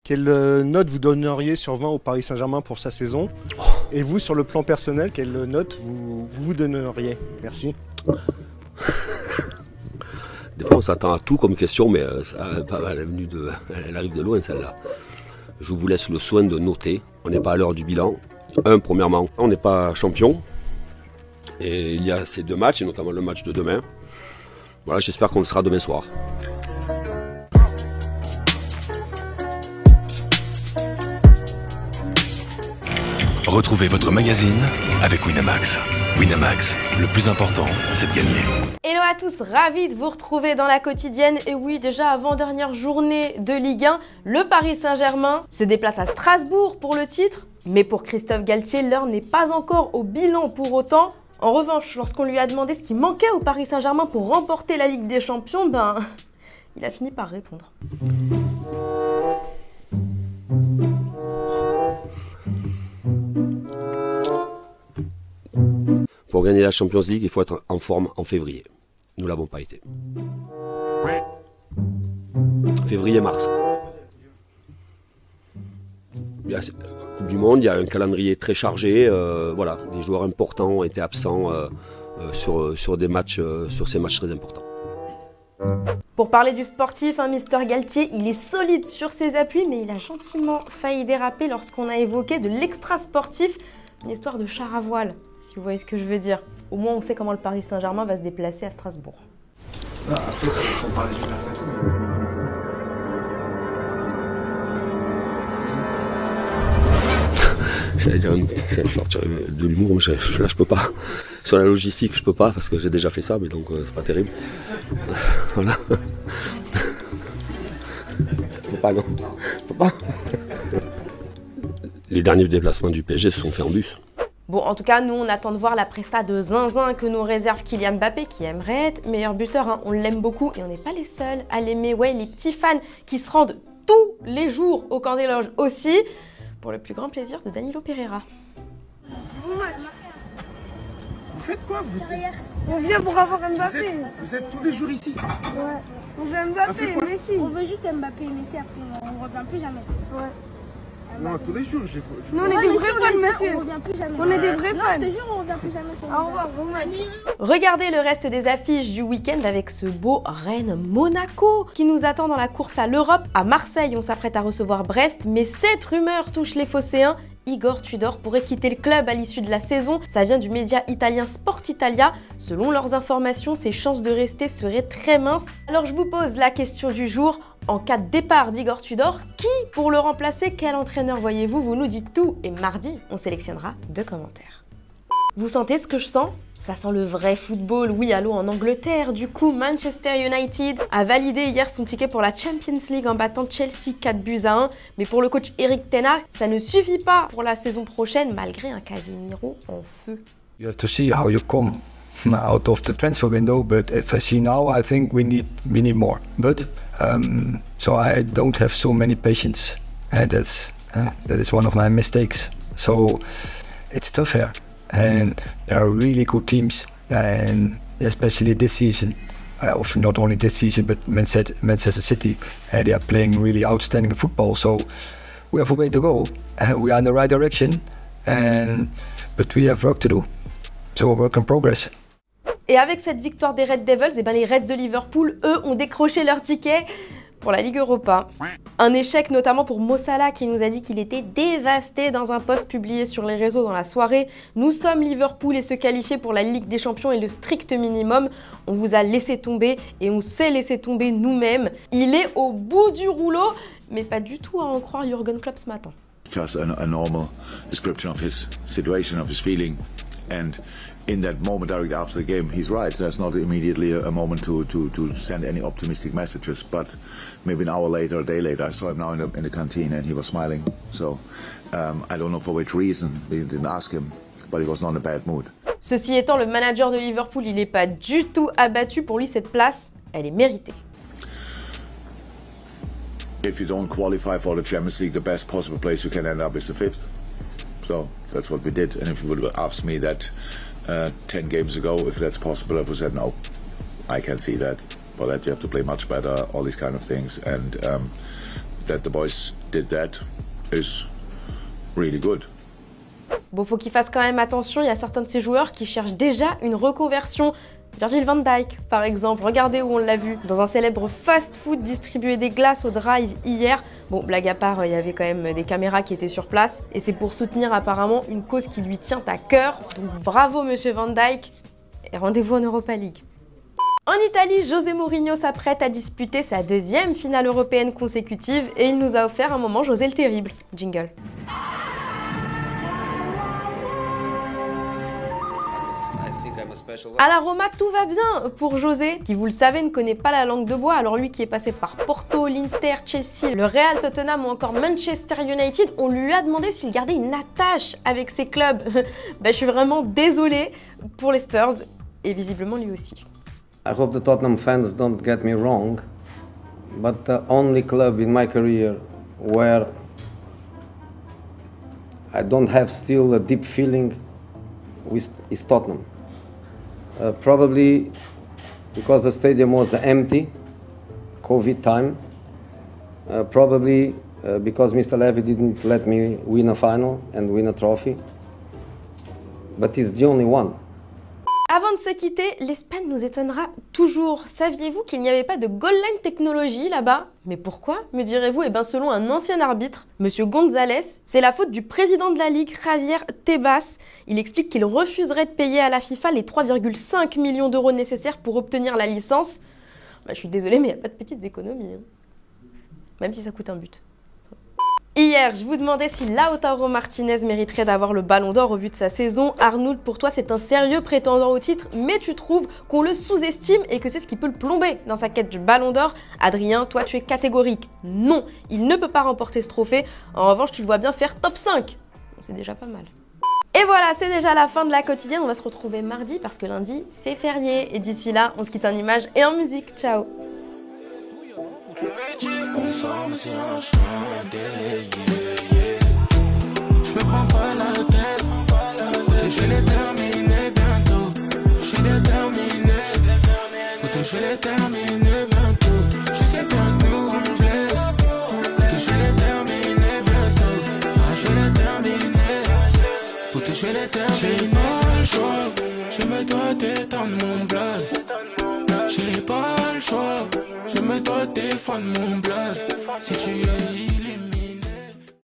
quelle note vous donneriez sur 20 au Paris Saint-Germain pour sa saison? Et vous, sur le plan personnel, quelle note vous donneriez? Merci. Des fois, on s'attend à tout comme question, mais elle arrive de loin, celle-là. Je vous laisse le soin de noter. On n'est pas à l'heure du bilan. Premièrement, on n'est pas champion. Et il y a ces deux matchs, et notamment le match de demain. Voilà, j'espère qu'on le sera demain soir. Retrouvez votre magazine avec Winamax. Winamax, le plus important, c'est de gagner. Hello à tous, ravi de vous retrouver dans la quotidienne. Et oui, déjà avant-dernière journée de Ligue 1, le Paris Saint-Germain se déplace à Strasbourg pour le titre. Mais pour Christophe Galtier, l'heure n'est pas encore au bilan pour autant. En revanche, lorsqu'on lui a demandé ce qui manquait au Paris Saint-Germain pour remporter la Ligue des Champions, il a fini par répondre. Pour gagner la Champions League, il faut être en forme en février. Nous ne l'avons pas été. Février-mars. Il y a la Coupe du Monde, il y a un calendrier très chargé. Voilà, des joueurs importants ont été absents sur ces matchs très importants. Pour parler du sportif, Mister Galtier, il est solide sur ses appuis, mais il a gentiment failli déraper lorsqu'on a évoqué de l'extra-sportif, une histoire de char à voile, si vous voyez ce que je veux dire. Au moins, on sait comment le Paris Saint-Germain va se déplacer à Strasbourg. J'allais sortir de l'humour, mais là je peux pas. Sur la logistique, je peux pas parce que j'ai déjà fait ça, mais donc c'est pas terrible. Voilà. Faut pas, non. Faut pas. Les derniers déplacements du PSG se sont faits en bus. Bon, en tout cas, nous, on attend de voir la presta de zinzin que nous réserve Kylian Mbappé, qui aimerait être meilleur buteur. On l'aime beaucoup et on n'est pas les seuls à l'aimer. Ouais, les petits fans qui se rendent tous les jours au camp des loges aussi, pour le plus grand plaisir de Danilo Pereira. Vous faites quoi vous? On vient pour avoir Mbappé. Vous êtes tous les jours ici? Ouais. On veut Mbappé et Messi. On veut juste Mbappé et Messi, après on ne revient plus jamais. Ouais. Non, tous les jours, Nous, on est des vrais fans, monsieur. On revient plus jamais. On est des vrais fans. Je te jure, on revient plus jamais. Au revoir, bon match. Regardez le reste des affiches du week-end avec ce beau Rennes-Monaco qui nous attend dans la course à l'Europe. À Marseille, on s'apprête à recevoir Brest, mais cette rumeur touche les Phocéens. Igor Tudor pourrait quitter le club à l'issue de la saison. Ça vient du média italien Sport Italia. Selon leurs informations, ses chances de rester seraient très minces. Alors je vous pose la question du jour. En cas de départ d'Igor Tudor, qui pour le remplacer? Quel entraîneur voyez-vous? Vous nous dites tout et mardi, on sélectionnera 2 commentaires. Vous sentez ce que je sens? Ça sent le vrai football, oui, allô en Angleterre. Du coup, Manchester United a validé hier son ticket pour la Champions League en battant Chelsea 4-1. Mais pour le coach Erik ten Hag, ça ne suffit pas pour la saison prochaine, malgré un Casemiro en feu. You have to see how you come out of the transfer window, but if I see now, I think we need more. But so I don't have so many patience, and that is one of my mistakes. So it's tough here. And there are really good teams, and especially this season, not only this season, but Manchester City, they are playing really outstanding football. So we have a way to go. We are in the right direction, but we have work to do. So work in progress. Et avec cette victoire des Red Devils, les Reds de Liverpool, eux, ont décroché leur ticket pour la Ligue Europa. Un échec notamment pour Mo Salah qui nous a dit qu'il était dévasté dans un post publié sur les réseaux dans la soirée. Nous sommes Liverpool et se qualifier pour la Ligue des Champions est le strict minimum. On vous a laissé tomber et on s'est laissé tomber nous-mêmes. Il est au bout du rouleau, mais pas du tout à en croire Jürgen Klopp ce matin. Just a normal description of his situation, of his feeling, and in that moment directly after the game, he's right. There's not immediately a moment to send any optimistic messages, but maybe an hour later, a day later, I saw him now in the canteen and he was smiling. So I don't know for which reason, they didn't ask him, but he was not in a bad mood. Ceci étant, le manager de Liverpool, il n'est pas du tout abattu. Pour lui, cette place, elle est méritée. If you don't qualify for the Champions League, the best possible place you can end up is the 5th. So that's what we did. And if you would have asked me that 10 games ago, if that's possible, I would have said no. I can't see that. For that, you have to play much better, all these kind of things. And that the boys did that is really good. Bon, faut qu'il fasse quand même attention, il y a certains de ces joueurs qui cherchent déjà une reconversion. Virgil van Dijk, par exemple, regardez où on l'a vu, dans un célèbre fast-food distribuer des glaces au drive hier. Bon, blague à part, il y avait quand même des caméras qui étaient sur place, et c'est pour soutenir apparemment une cause qui lui tient à cœur. Donc bravo monsieur Van Dijk, et rendez-vous en Europa League. En Italie, José Mourinho s'apprête à disputer sa deuxième finale européenne consécutive, et il nous a offert un moment José le Terrible. Jingle. À la Roma, tout va bien pour José, qui vous le savez ne connaît pas la langue de bois. Alors lui qui est passé par Porto, l'Inter, Chelsea, le Real, Tottenham ou encore Manchester United, on lui a demandé s'il gardait une attache avec ses clubs. Je suis vraiment désolée pour les Spurs, et visiblement lui aussi. I hope the Tottenham fans don't get me wrong, but the only club in my career where I don't have still a deep feeling with is Tottenham. Probably because the stadium was empty, COVID time. Probably because Mr. Levy didn't let me win a final and win a trophy. But he's the only one. Avant de se quitter, l'Espagne nous étonnera toujours. Saviez-vous qu'il n'y avait pas de goal line technologie là-bas? Mais pourquoi, me direz-vous? Eh bien selon un ancien arbitre, Monsieur González, c'est la faute du président de la Ligue, Javier Tebas. Il explique qu'il refuserait de payer à la FIFA les 3,5 millions d'euros nécessaires pour obtenir la licence. Je suis désolée, mais il n'y a pas de petites économies. Même si ça coûte un but. Hier, je vous demandais si Lautaro Martinez mériterait d'avoir le ballon d'or au vu de sa saison. Arnould, pour toi, c'est un sérieux prétendant au titre, mais tu trouves qu'on le sous-estime et que c'est ce qui peut le plomber dans sa quête du ballon d'or. Adrien, toi, tu es catégorique. Non, il ne peut pas remporter ce trophée. En revanche, tu le vois bien faire top 5. C'est déjà pas mal. Et voilà, c'est déjà la fin de la quotidienne. On va se retrouver mardi parce que lundi, c'est férié. Et d'ici là, on se quitte en images et en musique. Ciao. Ensemble c'est enchanté, je me prends pas la tête, je l'ai terminé bientôt, je suis déterminé, je l'ai terminé bientôt, je sais bien que nous on blesse, je l'ai terminé bientôt, je l'ai terminé, je l'ai terminé, j'ai pas le choix, je me dois d'étendre mon blaze. J'ai pas le choix, je me dois défendre mon blaze. Si tu es illimité.